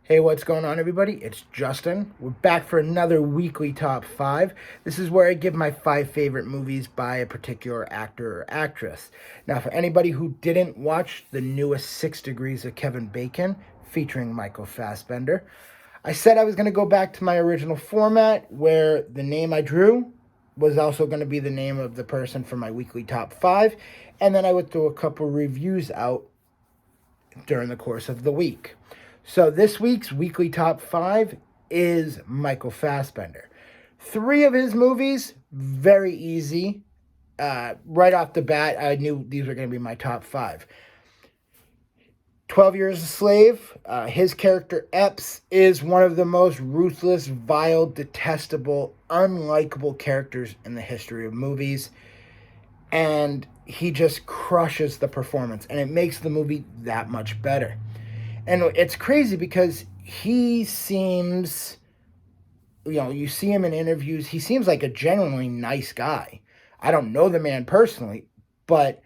Hey, what's going on, everybody? It's Justin. We're back for another weekly top five. This is where I give my 5 favorite movies by a particular actor or actress. Now, for anybody who didn't watch the newest 6 Degrees of Kevin Bacon featuring Michael Fassbender, I said I was going to go back to my original format where the name I drew was also going to be the name of the person for my weekly top five, and then I would throw a couple reviews out during the course of the week. So this week's weekly top five is Michael Fassbender. 3 of his movies, very easy. Right off the bat, I knew these were going to be my top five. 12 Years a Slave, his character Epps is one of the most ruthless, vile, detestable, unlikable characters in the history of movies. And he just crushes the performance, and it makes the movie that much better. And it's crazy because he seems, you see him in interviews, he seems like a genuinely nice guy. I don't know the man personally, but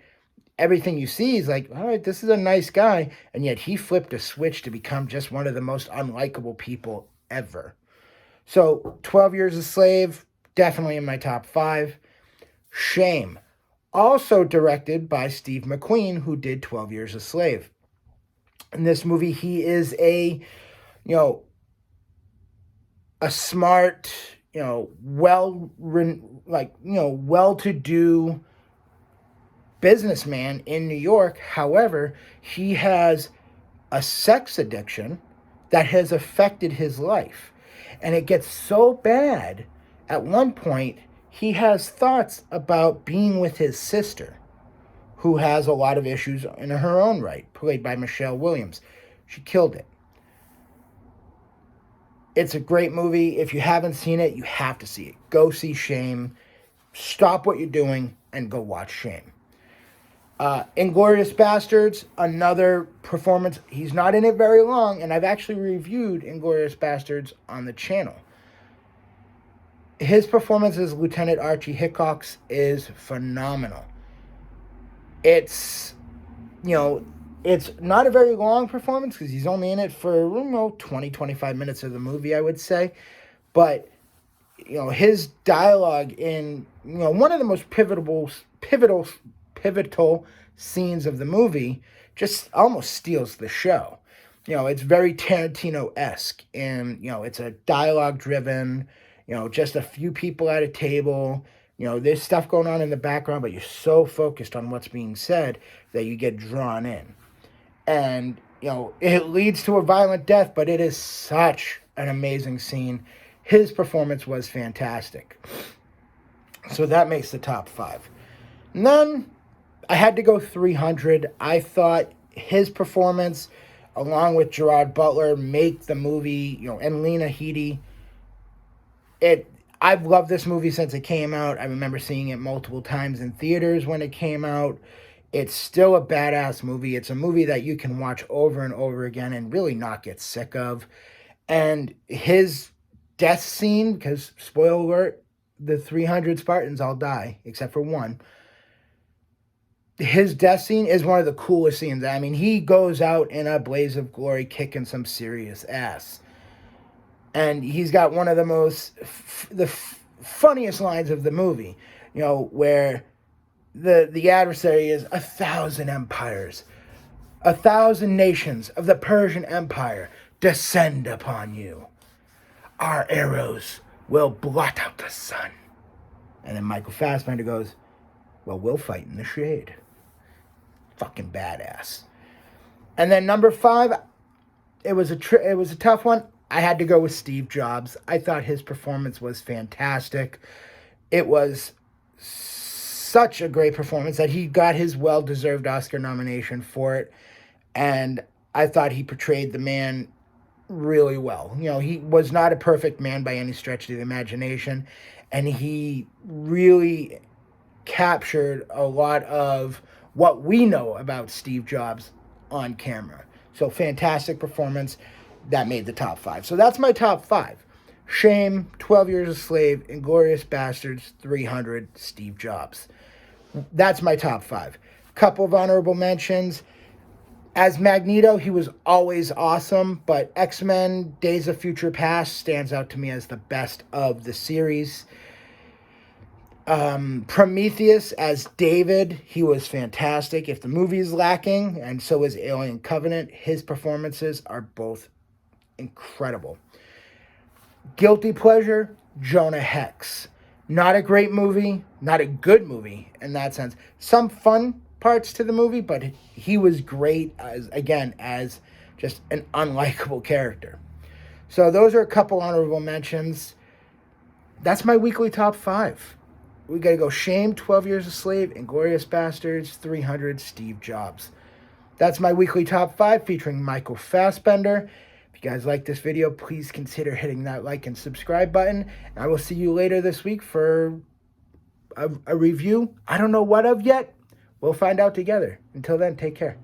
everything you see is like, all right, this is a nice guy. And yet he flipped a switch to become just one of the most unlikable people ever. So 12 Years a Slave, definitely in my top five. Shame, also directed by Steve McQueen, who did 12 Years a Slave. In this movie, he is a smart, well-to-do businessman in New York. However, he has a sex addiction that has affected his life. And it gets so bad, at one point, he has thoughts about being with his sister, who has a lot of issues in her own right, played by Michelle Williams. She killed it. It's a great movie. If you haven't seen it, you have to see it. Go see Shame. Stop what you're doing and go watch Shame. Inglourious Basterds, another performance. He's not in it very long, and I've actually reviewed Inglourious Basterds on the channel. His performance as Lieutenant Archie Hickox is phenomenal. It's not a very long performance because he's only in it for 20, 25 minutes of the movie, I would say. But his dialogue in one of the most pivotal scenes of the movie just almost steals the show. It's very Tarantino-esque, and it's a dialogue driven, just a few people at a table. There's stuff going on in the background, but you're so focused on what's being said that you get drawn in. And, it leads to a violent death, but it is such an amazing scene. His performance was fantastic. So that makes the top five. And then I had to go 300. I thought his performance, along with Gerard Butler, make the movie, and Lena Headey, I've loved this movie since it came out. I remember seeing it multiple times in theaters when it came out. It's still a badass movie. It's a movie that you can watch over and over again and really not get sick of. And his death scene, because, spoiler alert, the 300 Spartans all die, except for one. His death scene is one of the coolest scenes. I mean, he goes out in a blaze of glory kicking some serious ass. And he's got one of the funniest lines of the movie, where the adversary is 1,000 empires, 1,000 nations of the Persian Empire descend upon you. Our arrows will blot out the sun. And then Michael Fassbender goes, well, we'll fight in the shade. Fucking badass. And then number 5, it was a tough one. I had to go with Steve Jobs. I thought his performance was fantastic. It was such a great performance that he got his well-deserved Oscar nomination for it. And I thought he portrayed the man really well. He was not a perfect man by any stretch of the imagination. And he really captured a lot of what we know about Steve Jobs on camera. So fantastic performance. That made the top 5. So that's my top 5. Shame, 12 Years a Slave, Inglourious Basterds, 300, Steve Jobs. That's my top 5. Couple of honorable mentions. As Magneto, he was always awesome, but X-Men Days of Future Past stands out to me as the best of the series. Prometheus as David, he was fantastic. If the movie is lacking, and so is Alien Covenant, his performances are both incredible. Guilty pleasure, Jonah Hex. Not a great movie, not a good movie in that sense. Some fun parts to the movie, but he was great as just an unlikable character. So those are a couple honorable mentions. That's my weekly top 5. We got to go Shame, 12 Years a Slave, Inglourious Bastards, 300, Steve Jobs. That's my weekly top 5 featuring Michael Fassbender. If you guys like this video, please consider hitting that like and subscribe button. And I will see you later this week for a review. I don't know what of yet. We'll find out together. Until then, take care.